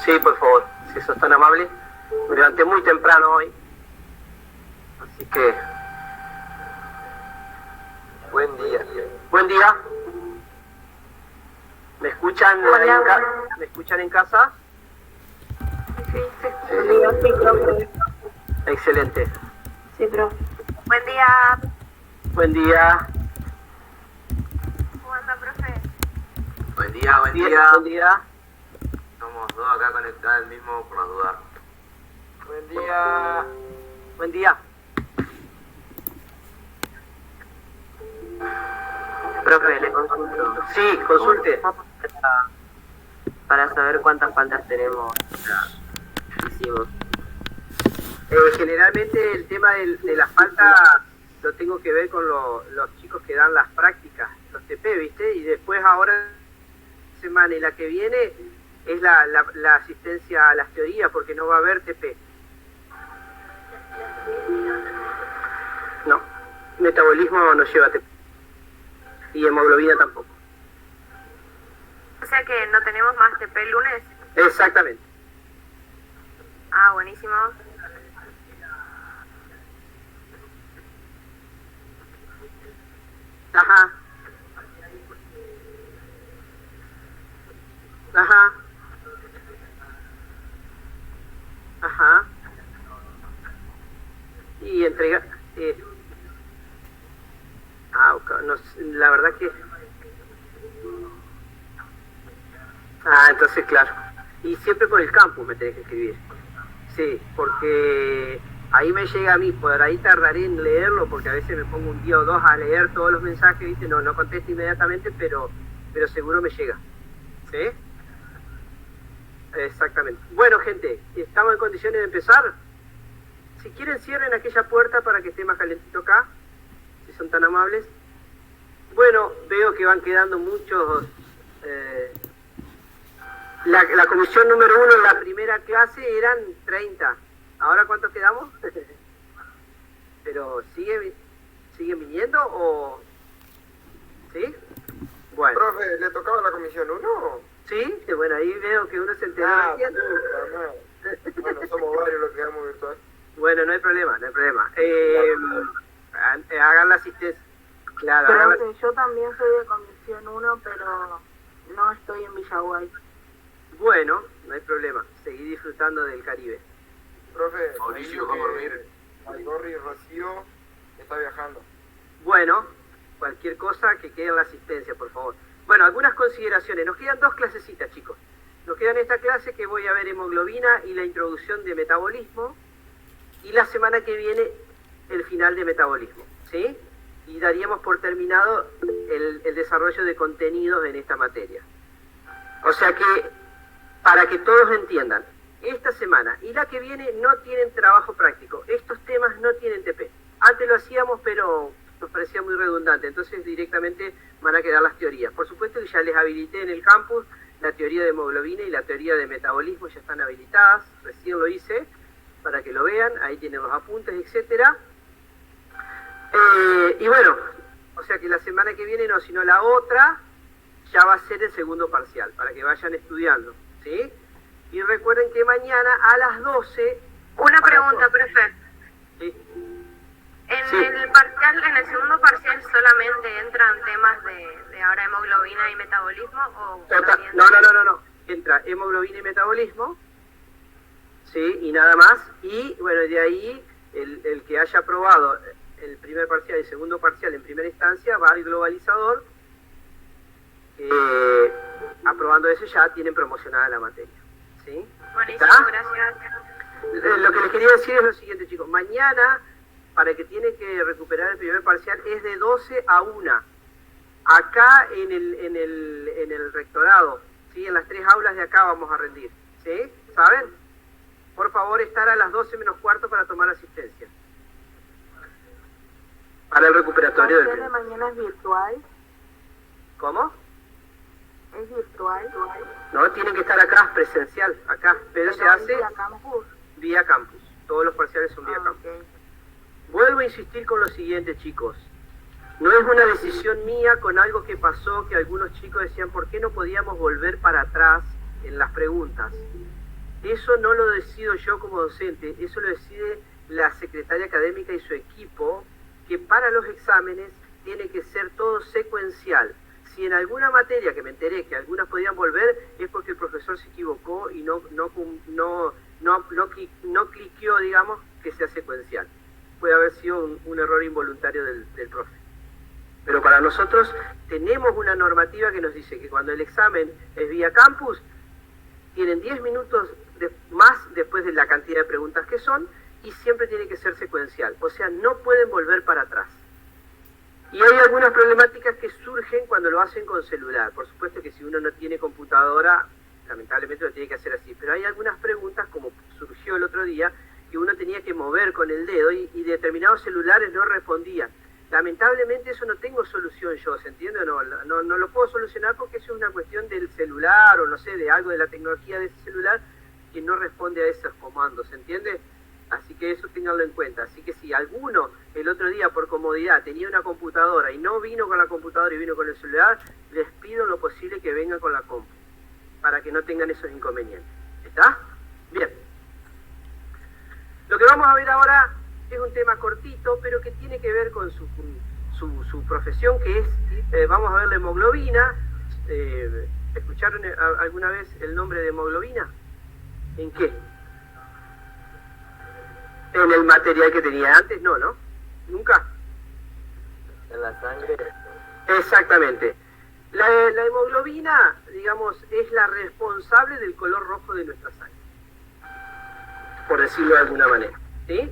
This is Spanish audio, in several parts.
Sí, por favor, si sos tan amable. Me levanté muy temprano hoy, así que... Buen día. Buen día. ¿Me escuchan, ¿Me escuchan en casa? Sí, sí, profe. Excelente. Sí, profe. Buen día. Buen día. ¿Cómo anda, profe? Buen día, buen Bien, día. buen día. Somos dos acá conectados el mismo por la duda. Buen día. Buen día. Profe, le consulto. Sí, consulte. Para saber cuántas faltas tenemos, hicimos. Generalmente el tema de la falta lo tengo que ver con los chicos que dan las prácticas, los TP, ¿viste? Y después ahora, semana y la que viene, es la asistencia a las teorías, porque no va a haber TP. No, metabolismo no lleva TP. Y hemoglobina tampoco. O sea que no tenemos más TP el lunes. Exactamente. Ah, buenísimo. Ajá. Ajá. Ajá. Y entrega... no, la verdad que... entonces claro. Y siempre por el campus me tenés que escribir. Sí, porque ahí me llega a mí, por ahí tardaré en leerlo, porque a veces me pongo un día o dos a leer todos los mensajes, ¿viste? No contesto inmediatamente, pero seguro me llega. ¿Sí? Exactamente. Bueno, gente, ¿estamos en condiciones de empezar? Si quieren, cierren aquella puerta para que esté más calentito acá, si son tan amables. Bueno, veo que van quedando muchos... La comisión número 1 en la primera clase eran 30. ¿Ahora cuántos quedamos? ¿Pero siguen viniendo o...? ¿Sí? Bueno. Profe, ¿le tocaba la comisión 1? Sí, bueno, ahí veo que uno se enteró. Bueno, somos varios los que quedamos virtual. Bueno, no hay problema, no hay problema. Hagan la asistencia. Claro, Pero yo también soy de comisión 1, pero no estoy en Villaguay. Bueno, no hay problema. Seguí disfrutando del Caribe. Profe, Mauricio, ¿cómo dormir? Algorri Rocío está viajando. Bueno, cualquier cosa que quede en la asistencia, por favor. Bueno, algunas consideraciones. Nos quedan 2 clasecitas, chicos. Nos quedan esta clase que voy a ver hemoglobina y la introducción de metabolismo. Y la semana que viene, el final de metabolismo. ¿Sí? Y daríamos por terminado el desarrollo de contenidos en esta materia. O sea que, para que todos entiendan, esta semana y la que viene no tienen trabajo práctico. Estos temas no tienen TP. Antes lo hacíamos, pero nos parecía muy redundante. Entonces directamente van a quedar las teorías. Por supuesto que ya les habilité en el campus la teoría de hemoglobina y la teoría de metabolismo. Ya están habilitadas. Recién lo hice para que lo vean. Ahí tienen los apuntes, etcétera. Y bueno, o sea que la semana que viene no, sino la otra ya va a ser el segundo parcial, para que vayan estudiando, ¿sí? Y recuerden que mañana a las 12... Una pregunta, profe. Sí. En el parcial, en el segundo parcial solamente entran temas de ahora hemoglobina y metabolismo o también... No. Entra hemoglobina y metabolismo, ¿sí? Y nada más. Y bueno, de ahí el que haya aprobado el primer parcial y el segundo parcial en primera instancia va al globalizador. Aprobando eso ya tienen promocionada la materia. ¿Sí? Buenísimo, gracias. Lo que les quería decir es lo siguiente, chicos. Mañana, para el que tiene que recuperar el primer parcial, es de 12 a 1. Acá en el rectorado, ¿sí? En las 3 aulas de acá vamos a rendir. ¿Sí? ¿Saben? Por favor, estar a las 12 menos cuarto para tomar asistencia. Para el recuperatorio del ¿El mañana es virtual? ¿Cómo? ¿Es virtual? No, tienen que estar acá, presencial, acá. Pero se hace vía campus. Vía campus. Todos los parciales son vía campus. Okay. Vuelvo a insistir con lo siguiente, chicos. No es una decisión mía con algo que pasó, que algunos chicos decían, ¿por qué no podíamos volver para atrás en las preguntas? Eso no lo decido yo como docente, eso lo decide la secretaria académica y su equipo, que para los exámenes tiene que ser todo secuencial. Si en alguna materia que me enteré que algunas podían volver, es porque el profesor se equivocó y no cliqueó, digamos, que sea secuencial. Puede haber sido un error involuntario del profe. Pero para nosotros tenemos una normativa que nos dice que cuando el examen es vía campus, tienen 10 minutos más después de la cantidad de preguntas que son, y siempre tiene que ser secuencial. O sea, no pueden volver para atrás. Y hay algunas problemáticas que surgen cuando lo hacen con celular. Por supuesto que si uno no tiene computadora, lamentablemente lo tiene que hacer así. Pero hay algunas preguntas, como surgió el otro día, que uno tenía que mover con el dedo y determinados celulares no respondían. Lamentablemente eso no tengo solución yo, ¿se entiende o no? No lo puedo solucionar porque eso es una cuestión del celular o no sé, de algo de la tecnología de ese celular que no responde a esos comandos, ¿se entiende? Así que eso ténganlo en cuenta. Así que si alguno el otro día por comodidad tenía una computadora y no vino con la computadora y vino con el celular, les pido lo posible que vengan con la compu, para que no tengan esos inconvenientes. ¿Está? Bien. Lo que vamos a ver ahora es un tema cortito, pero que tiene que ver con su profesión, que es, vamos a ver la hemoglobina. ¿Escucharon alguna vez el nombre de hemoglobina? ¿En qué? En el material que tenía antes, no, ¿no? ¿Nunca? En la sangre. Exactamente. La hemoglobina, digamos, es la responsable del color rojo de nuestra sangre, por decirlo de alguna manera, ¿sí?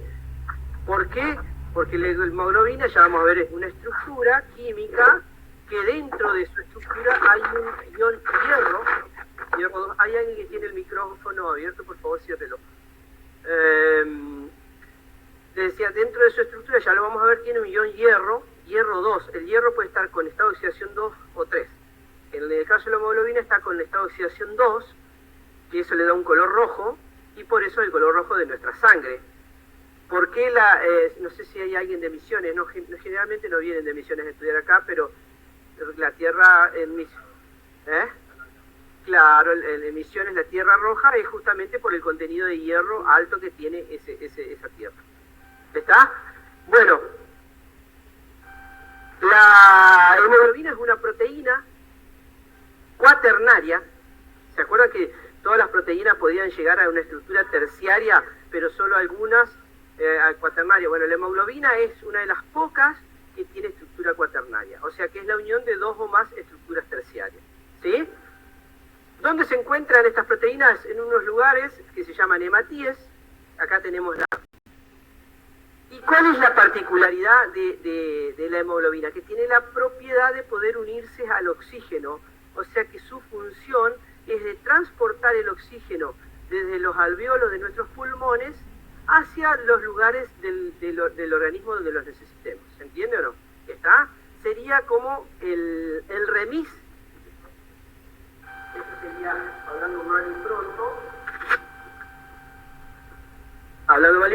¿Por qué? Porque la hemoglobina, ya vamos a ver, es una estructura química que dentro de su estructura hay un ion hierro 2. ¿Hay alguien que tiene el micrófono abierto? Por favor, ciérrelo. Les decía, dentro de su estructura, ya lo vamos a ver, tiene un ion hierro 2. El hierro puede estar con estado de oxidación 2 o 3. En el caso de la hemoglobina está con estado de oxidación 2, que eso le da un color rojo, y por eso el color rojo de nuestra sangre. ¿Por qué no sé si hay alguien de Misiones, generalmente no vienen de Misiones a estudiar acá, pero la Tierra en Misiones, claro, en Misiones la Tierra roja es justamente por el contenido de hierro alto que tiene esa tierra. ¿Está? Bueno, la hemoglobina es una proteína cuaternaria. ¿Se acuerdan que todas las proteínas podían llegar a una estructura terciaria, pero solo algunas cuaternaria? Bueno, la hemoglobina es una de las pocas que tiene estructura cuaternaria, o sea que es la unión de dos o más estructuras terciarias, ¿sí? ¿Dónde se encuentran estas proteínas? En unos lugares que se llaman hematíes. Acá tenemos la... ¿Y cuál es la particularidad de la hemoglobina? Que tiene la propiedad de poder unirse al oxígeno, o sea que su función es de transportar el oxígeno desde los alvéolos de nuestros pulmones hacia los lugares del organismo donde los necesitemos. ¿Se entiende o no? ¿Está? Sería como el remis. Esto sería, hablando mal y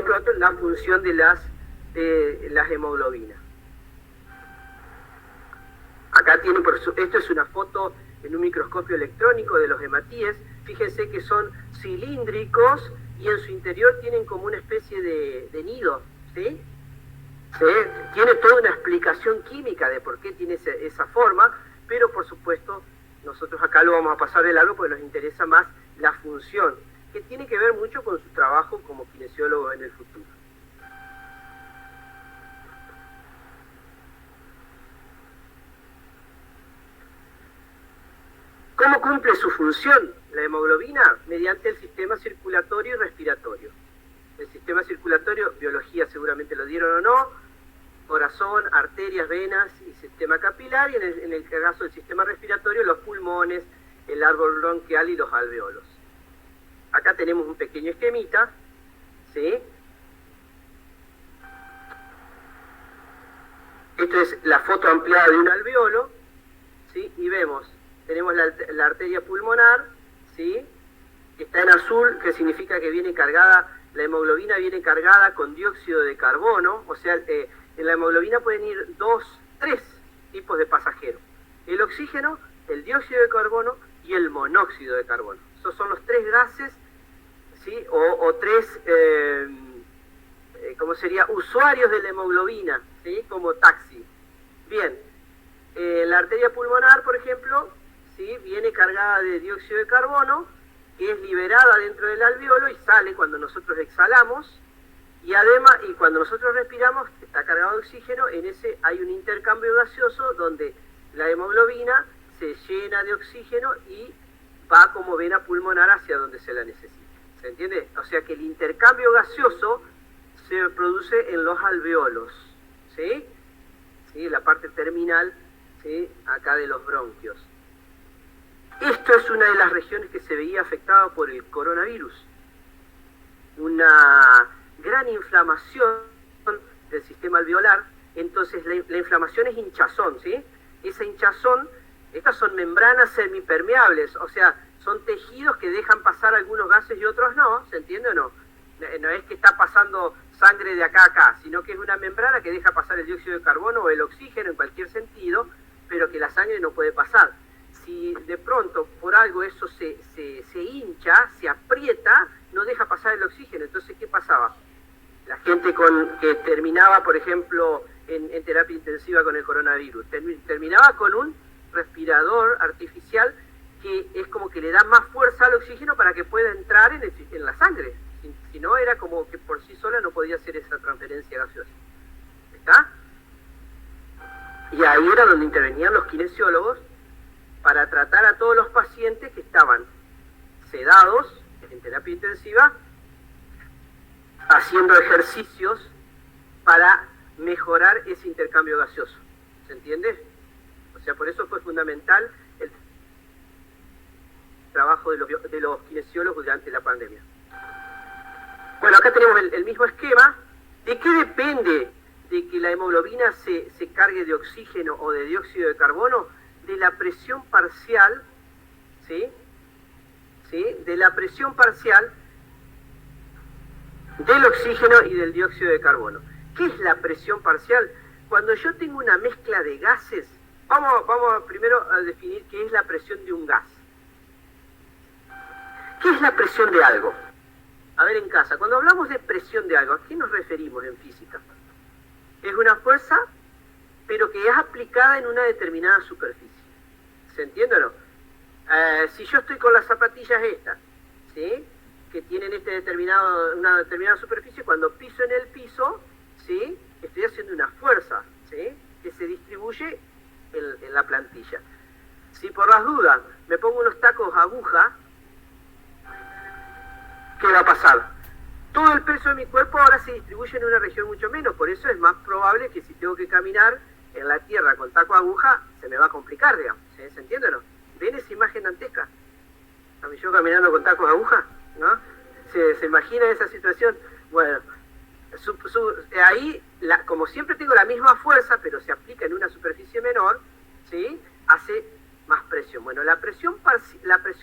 pronto, la función de las hemoglobinas. Acá tienen, esto es una foto en un microscopio electrónico de los hematíes. Fíjense que son cilíndricos y en su interior tienen como una especie de nido, ¿sí? Tiene toda una explicación química de por qué tiene esa forma, pero por supuesto nosotros acá lo vamos a pasar de largo porque nos interesa más la función, que tiene que ver mucho con su trabajo como kinesiólogo en el futuro. ¿Cómo cumple su función la hemoglobina? Mediante el sistema circulatorio y respiratorio. El sistema circulatorio, biología seguramente lo dieron o no, corazón, arterias, venas y sistema capilar, y en el caso del sistema respiratorio, los pulmones, el árbol bronquial y los alvéolos. Acá tenemos un pequeño esquemita, ¿sí? Esto es la foto ampliada de un alvéolo, ¿sí? Y vemos, tenemos la arteria pulmonar, ¿sí? Que está en azul, que significa que viene cargada, la hemoglobina viene cargada con dióxido de carbono, o sea, en la hemoglobina pueden ir 3 tipos de pasajeros: el oxígeno, el dióxido de carbono y el monóxido de carbono. Esos son los 3 gases ¿sí? O 3, ¿cómo sería? Usuarios de la hemoglobina, ¿sí? Como taxi. Bien, la arteria pulmonar, por ejemplo, ¿sí? Viene cargada de dióxido de carbono, que es liberada dentro del alveolo y sale cuando nosotros exhalamos, y además, y cuando nosotros respiramos, está cargado de oxígeno. En ese hay un intercambio gaseoso donde la hemoglobina se llena de oxígeno y va como vena pulmonar hacia donde se la necesita. ¿Se entiende? O sea que el intercambio gaseoso se produce en los alveolos, ¿sí? ¿Sí? La parte terminal, ¿sí? Acá de los bronquios. Esto es una de las regiones que se veía afectada por el coronavirus. Una gran inflamación del sistema alveolar. Entonces la inflamación es hinchazón, ¿sí? Esa hinchazón, estas son membranas semipermeables, o sea, son tejidos que dejan pasar algunos gases y otros no, ¿se entiende o no? No es que está pasando sangre de acá a acá, sino que es una membrana que deja pasar el dióxido de carbono o el oxígeno en cualquier sentido, pero que la sangre no puede pasar. Si de pronto por algo eso se hincha, se aprieta, no deja pasar el oxígeno. Entonces, ¿qué pasaba? La gente que terminaba, por ejemplo, en terapia intensiva con el coronavirus, terminaba con un respirador artificial que es como que le da más fuerza al oxígeno para que pueda entrar en la sangre. Si no, era como que por sí sola no podía hacer esa transferencia gaseosa. ¿Está? Y ahí era donde intervenían los kinesiólogos para tratar a todos los pacientes que estaban sedados en terapia intensiva, haciendo ejercicios para mejorar ese intercambio gaseoso. ¿Se entiende? O sea, por eso fue fundamental el trabajo de los kinesiólogos durante la pandemia. Bueno, acá tenemos el mismo esquema. ¿De qué depende de que la hemoglobina se cargue de oxígeno o de dióxido de carbono? De la presión parcial, ¿sí? ¿Sí? De la presión parcial del oxígeno y del dióxido de carbono. ¿Qué es la presión parcial? Cuando yo tengo una mezcla de gases, vamos primero a definir qué es la presión de un gas. ¿Qué es la presión de algo? A ver en casa, cuando hablamos de presión de algo, ¿a qué nos referimos en física? Es una fuerza, pero que es aplicada en una determinada superficie. ¿Se entiende o no? Si yo estoy con las zapatillas estas, ¿sí? Que tienen una determinada superficie, cuando piso en el piso, ¿sí? Estoy haciendo una fuerza, ¿sí? Que se distribuye en la plantilla. Si por las dudas me pongo unos tacos aguja, ¿qué va a pasar? Todo el peso de mi cuerpo ahora se distribuye en una región mucho menos, por eso es más probable que si tengo que caminar en la tierra con taco aguja, se me va a complicar, digamos. ¿Se entiende o no? ¿Ven esa imagen dantesca? ¿A mí yo caminando con tacos aguja? ¿No? ¿Se imagina esa situación? Bueno, ahí, como siempre tengo la misma fuerza, pero se aplica en una superficie menor, ¿sí? Hace más presión. Bueno, la presión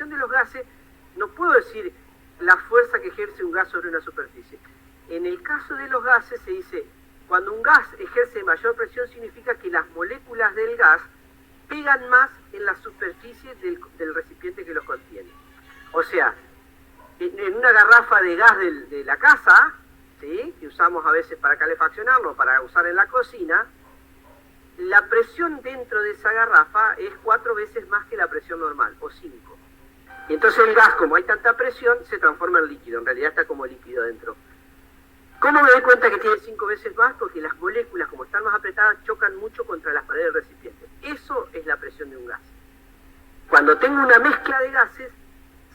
de los gases, no puedo decir la fuerza que ejerce un gas sobre una superficie. En el caso de los gases se dice, cuando un gas ejerce mayor presión significa que las moléculas del gas pegan más en la superficie del recipiente que los contiene. O sea, en una garrafa de gas de la casa, ¿sí? Que usamos a veces para calefaccionarlo, para usar en la cocina, la presión dentro de esa garrafa es 4 veces más que la presión normal, o 5. Y entonces el gas, como hay tanta presión, se transforma en líquido, en realidad está como líquido dentro. ¿Cómo me doy cuenta que tiene 5 veces más? Porque las moléculas, como están más apretadas, chocan mucho contra las paredes del recipiente. Eso es la presión de un gas. Cuando tengo una mezcla de gases,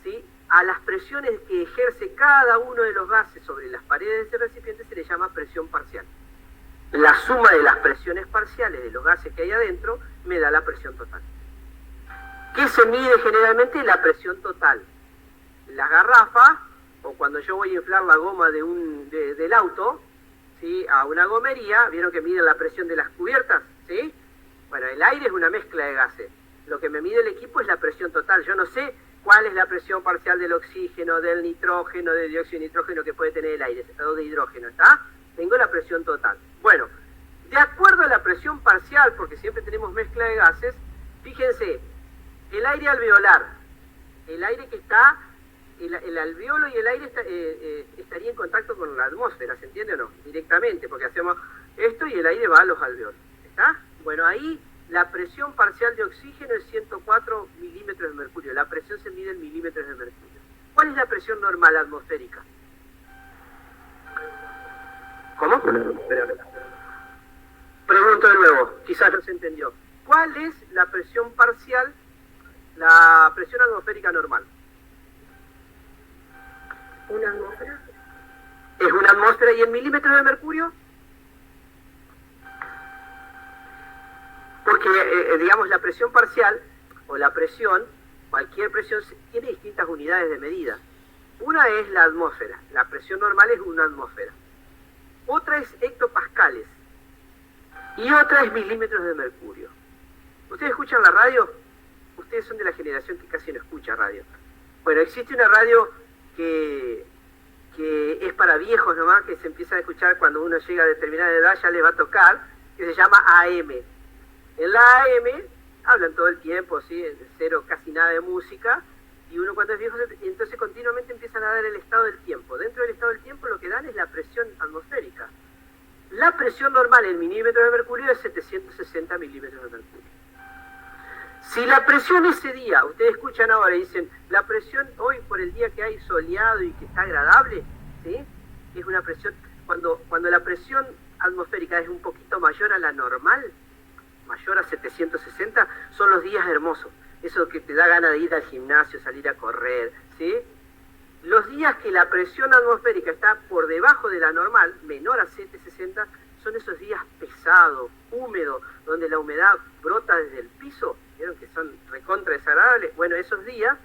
¿sí? A las presiones que ejerce cada uno de los gases sobre las paredes de ese recipiente se le llama presión parcial. La suma de las presiones parciales de los gases que hay adentro me da la presión total. ¿Qué se mide generalmente? La presión total. Las garrafas, o cuando yo voy a inflar la goma del auto, ¿sí? A una gomería, ¿vieron que miden la presión de las cubiertas? ¿Sí? Bueno, el aire es una mezcla de gases. Lo que me mide el equipo es la presión total. Yo no sé cuál es la presión parcial del oxígeno, del nitrógeno, del dióxido de nitrógeno que puede tener el aire, o de hidrógeno, ¿está? Tengo la presión total. Bueno, de acuerdo a la presión parcial, porque siempre tenemos mezcla de gases, fíjense, el aire alveolar, el aire que está el alveolo y el aire estaría en contacto con la atmósfera, ¿se entiende o no? Directamente, porque hacemos esto y el aire va a los alveolos. ¿Está? Bueno, ahí la presión parcial de oxígeno es 104 milímetros de mercurio. La presión se mide en milímetros de mercurio. ¿Cuál es la presión normal atmosférica? ¿Cómo? Pregunto de nuevo, quizás no se entendió. ¿Cuál es la presión parcial, la presión atmosférica normal? ¿Una atmósfera? ¿Es una atmósfera y en milímetros de mercurio? Porque, digamos, la presión parcial, o la presión, cualquier presión, tiene distintas unidades de medida. Una es la atmósfera, la presión normal es una atmósfera. Otra es hectopascales. Y otra es milímetros de mercurio. ¿Ustedes escuchan la radio? Ustedes son de la generación que casi no escucha radio. Bueno, existe una radio que es para viejos nomás, que se empieza a escuchar cuando uno llega a determinada edad, ya les va a tocar, que se llama AM. En la AM hablan todo el tiempo, ¿sí? Cero, casi nada de música, y uno cuando es viejo, entonces continuamente empiezan a dar el estado del tiempo. Dentro del estado del tiempo lo que dan es la presión atmosférica. La presión normal en milímetros de mercurio es 760 milímetros de mercurio. Si la presión ese día, ustedes escuchan ahora y dicen, la presión hoy por el día que hay soleado y que está agradable, ¿sí? Es una presión, cuando la presión atmosférica es un poquito mayor a la normal, mayor a 760, son los días hermosos. Eso que te da ganas de ir al gimnasio, salir a correr, ¿sí? Los días que la presión atmosférica está por debajo de la normal, menor a 760, son esos días pesados, húmedos, donde la humedad brota desde el piso. ¿Vieron que son recontra desagradables? Bueno, esos días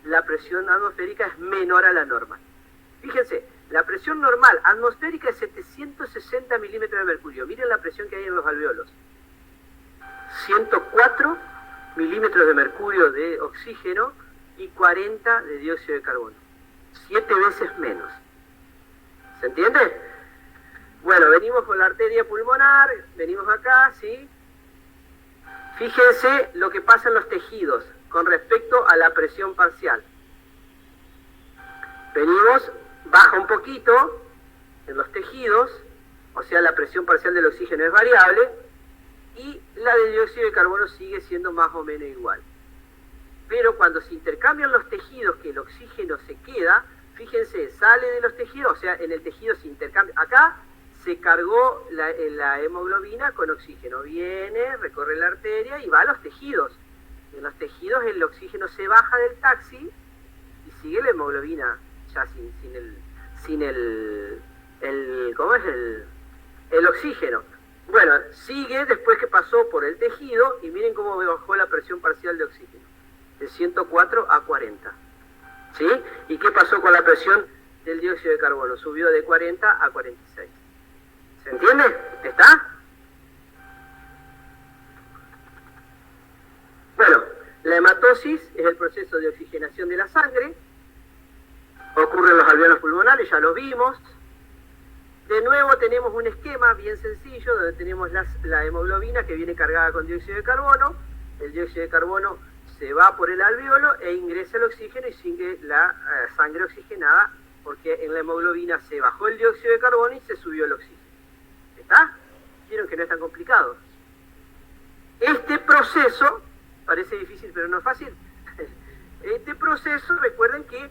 la presión atmosférica es menor a la normal. Fíjense, la presión normal atmosférica es 760 milímetros de mercurio. Miren la presión que hay en los alveolos. 104 milímetros de mercurio de oxígeno y 40 de dióxido de carbono. 7 veces menos. ¿Se entiende? Bueno, venimos con la arteria pulmonar, venimos acá, ¿sí? Fíjense lo que pasa en los tejidos con respecto a la presión parcial. Venimos, baja un poquito en los tejidos, o sea, la presión parcial del oxígeno es variable, y la de dióxido de carbono sigue siendo más o menos igual. Pero cuando se intercambian los tejidos, que el oxígeno se queda, fíjense, sale de los tejidos, o sea, en el tejido se intercambia. Acá se cargó la hemoglobina con oxígeno. Viene, recorre la arteria y va a los tejidos. En los tejidos el oxígeno se baja del taxi y sigue la hemoglobina ya sin el oxígeno. Bueno, sigue después que pasó por el tejido y miren cómo bajó la presión parcial de oxígeno. De 104 a 40. ¿Sí? ¿Y qué pasó con la presión del dióxido de carbono? Subió de 40 a 46. ¿Se entiende? ¿Está? Bueno, la hematosis es el proceso de oxigenación de la sangre. Ocurre en los alveolos pulmonares, ya lo vimos. De nuevo tenemos un esquema bien sencillo donde tenemos la hemoglobina que viene cargada con dióxido de carbono. El dióxido de carbono se va por el alveolo e ingresa el oxígeno y sigue la sangre oxigenada, porque en la hemoglobina se bajó el dióxido de carbono y se subió el oxígeno. ¿Está? ¿Vieron que no es tan complicado? Este proceso, parece difícil pero no es fácil, este proceso, recuerden que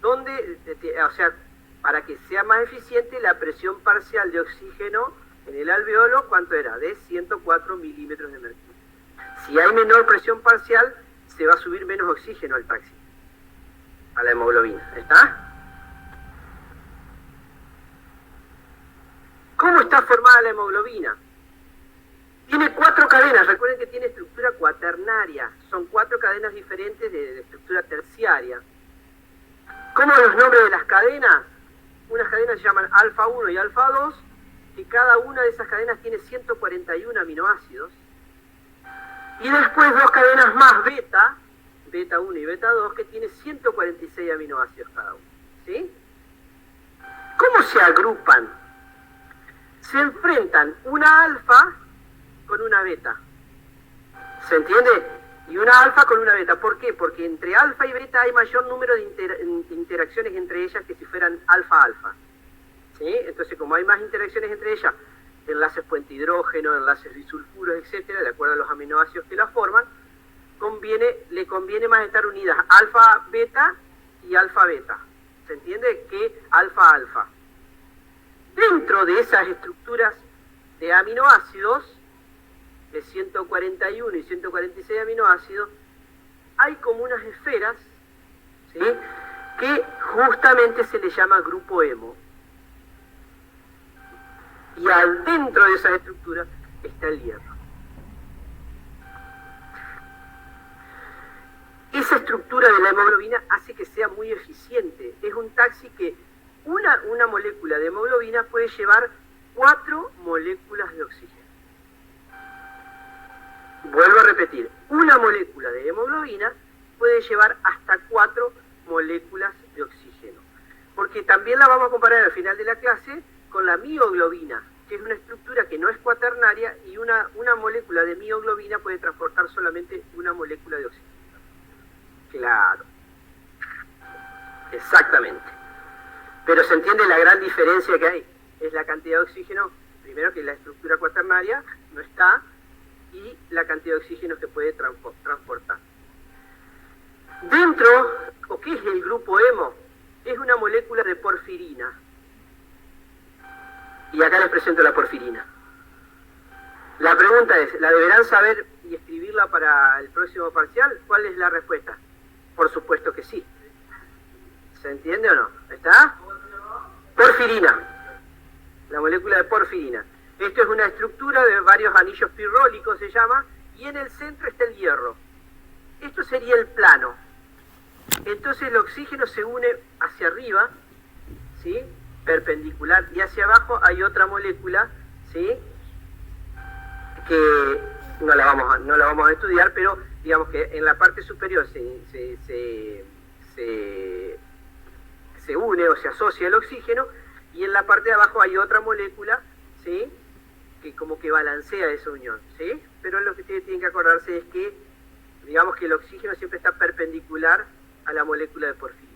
o sea, para que sea más eficiente, la presión parcial de oxígeno en el alveolo, ¿cuánto era? De 104 milímetros de mercurio. Si hay menor presión parcial, se va a subir menos oxígeno al taxi, a la hemoglobina. ¿Está? ¿Cómo está formada la hemoglobina? Tiene 4 cadenas, recuerden que tiene estructura cuaternaria, son 4 cadenas diferentes de estructura terciaria. ¿Cómo los nombres de las cadenas? Unas cadenas se llaman alfa 1 y alfa 2, y cada una de esas cadenas tiene 141 aminoácidos. Y después 2 cadenas más beta 1 y beta 2, que tiene 146 aminoácidos cada uno. ¿Sí? ¿Cómo se agrupan? Se enfrentan una alfa con una beta. ¿Se entiende? Y una alfa con una beta. ¿Por qué? Porque entre alfa y beta hay mayor número de interacciones entre ellas que si fueran alfa-alfa. ¿Sí? Entonces, como hay más interacciones entre ellas, enlaces puente hidrógeno, enlaces disulfuros, etcétera, de acuerdo a los aminoácidos que las forman, le conviene más estar unidas alfa-beta y alfa-beta. ¿Se entiende? Que alfa-alfa. Dentro de esas estructuras de aminoácidos, de 141 y 146 aminoácidos, hay como unas esferas, ¿sí?, que justamente se le llama grupo hemo. Y dentro de esas estructuras está el hierro. Esa estructura de la hemoglobina hace que sea muy eficiente. Es un taxi que una molécula de hemoglobina puede llevar 4 moléculas de oxígeno. Vuelvo a repetir, una molécula de hemoglobina puede llevar hasta 4 moléculas de oxígeno. Porque también la vamos a comparar al final de la clase con la mioglobina, que es una estructura que no es cuaternaria y una molécula de mioglobina puede transportar solamente una molécula de oxígeno. Claro. Exactamente. Pero se entiende la gran diferencia que hay. Es la cantidad de oxígeno, primero que la estructura cuaternaria no está, y la cantidad de oxígeno que puede transportar. Dentro, ¿o qué es el grupo hemo? Es una molécula de porfirina. Y acá les presento la porfirina. La pregunta es, ¿la deberán saber y escribirla para el próximo parcial? ¿Cuál es la respuesta? Por supuesto que sí. ¿Se entiende o no? ¿Está? Porfirina. La molécula de porfirina. Esto es una estructura de varios anillos pirrólicos, se llama, y en el centro está el hierro. Esto sería el plano. Entonces el oxígeno se une hacia arriba, ¿sí?, perpendicular, y hacia abajo hay otra molécula, ¿sí?, que no la vamos a estudiar, pero digamos que en la parte superior se une o se asocia el oxígeno, y en la parte de abajo hay otra molécula, ¿sí?, que como que balancea esa unión, ¿sí? Pero lo que ustedes tienen que acordarse es que, digamos que el oxígeno siempre está perpendicular a la molécula de porfirina.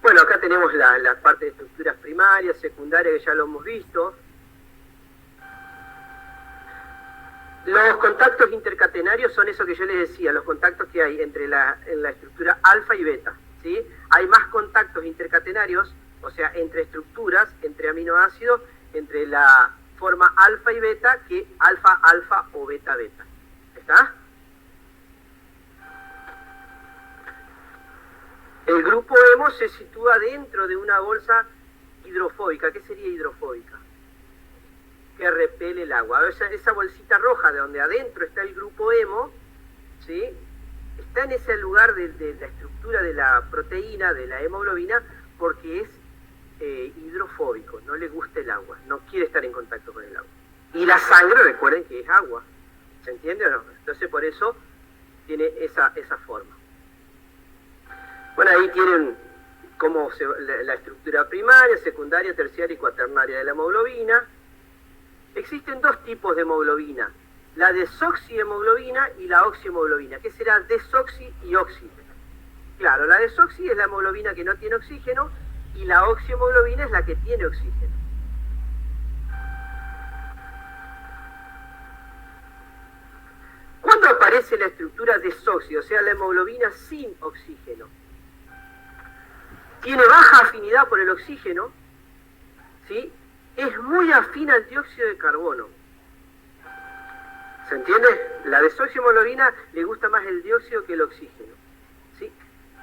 Bueno, acá tenemos la parte de estructuras primarias, secundarias, que ya lo hemos visto. Los contactos intercatenarios son eso que yo les decía, los contactos que hay en la estructura alfa y beta, ¿sí? Hay más contactos intercatenarios, o sea, entre estructuras, entre aminoácidos, entre la forma alfa y beta, que alfa-alfa o beta-beta. ¿Está? El grupo hemo se sitúa dentro de una bolsa hidrofóbica. ¿Qué sería hidrofóbica? Que repele el agua. Esa bolsita roja de donde adentro está el grupo hemo, ¿sí?, está en ese lugar de la estructura de la proteína, de la hemoglobina, porque es hidrofóbico, no le gusta el agua, no quiere estar en contacto con el agua. Y la sangre, recuerden que es agua, ¿se entiende o no? Entonces por eso tiene esa forma. Bueno, ahí tienen la estructura primaria, secundaria, terciaria y cuaternaria de la hemoglobina. Existen 2 tipos de hemoglobina, la desoxihemoglobina y la oxihemoglobina. ¿Qué será desoxi y oxi? Claro, la desoxi es la hemoglobina que no tiene oxígeno y la oxihemoglobina es la que tiene oxígeno. ¿Cuándo aparece la estructura desoxi, o sea, la hemoglobina sin oxígeno? Tiene baja afinidad por el oxígeno, ¿sí?, es muy afín al dióxido de carbono. ¿Se entiende? La desoxihemoglobina le gusta más el dióxido que el oxígeno, ¿sí?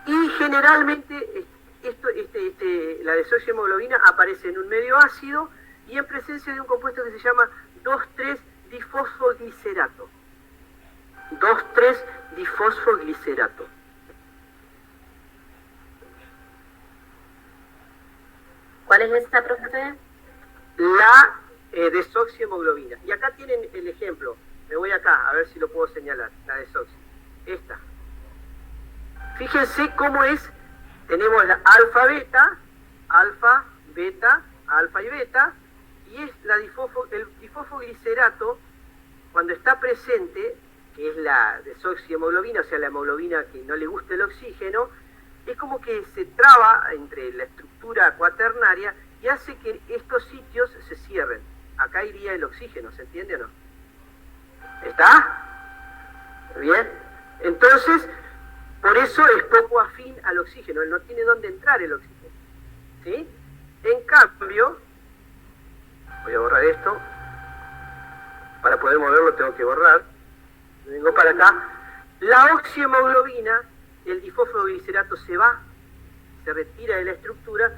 Y generalmente la desoxihemoglobina aparece en un medio ácido y en presencia de un compuesto que se llama 2,3-difosfoglicerato. 2,3-difosfoglicerato. ¿Cuál es esta, profe? La desoxihemoglobina. Y acá tienen el ejemplo. Me voy acá, a ver si lo puedo señalar. La desoxi. Esta. Fíjense cómo es. Tenemos la alfa, beta, alfa y beta. Y y es el difosfoglicerato, cuando está presente, que es la desoxihemoglobina, o sea, la hemoglobina que no le gusta el oxígeno, es como que se traba entre la estructura cuaternaria y hace que estos sitios se cierren. Acá iría el oxígeno, ¿se entiende o no? ¿Está? Bien. Entonces, por eso es poco afín al oxígeno, él no tiene dónde entrar el oxígeno. ¿Sí? En cambio, voy a borrar esto. Para poder moverlo tengo que borrar. Vengo para acá. La oxihemoglobina, el difosfoglicerato se va, se retira de la estructura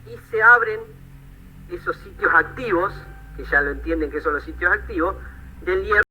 y se abren esos sitios activos, que ya lo entienden que son los sitios activos, del hierro.